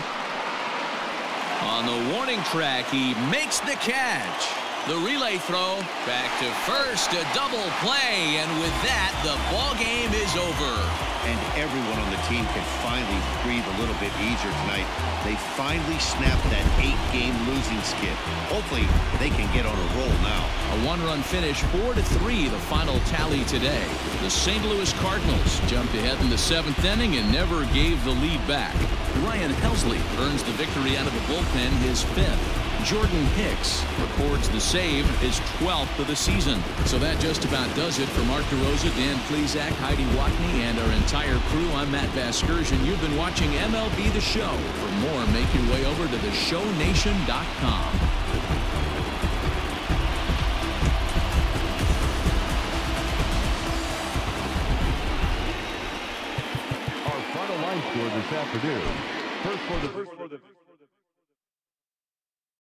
On the warning track, he makes the catch. The relay throw back to first, a double play, and with that, the ball game is over. And everyone on the team can finally breathe a little bit easier tonight. They finally snapped that 8-game losing skid. Hopefully, they can get on a roll now. A 1-run finish, 4-3, the final tally today. The St. Louis Cardinals jumped ahead in the 7th inning and never gave the lead back. Ryan Helsley earns the victory out of the bullpen, his 5th. Jordan Hicks records the save, his 12th of the season. So that just about does it. For Mark DeRosa, Dan Plesac, Heidi Watney, and our entire crew, I'm Matt Vasgersian. You've been watching MLB The Show. For more, make your way over to theshownation.com. Our final line score this afternoon. First for the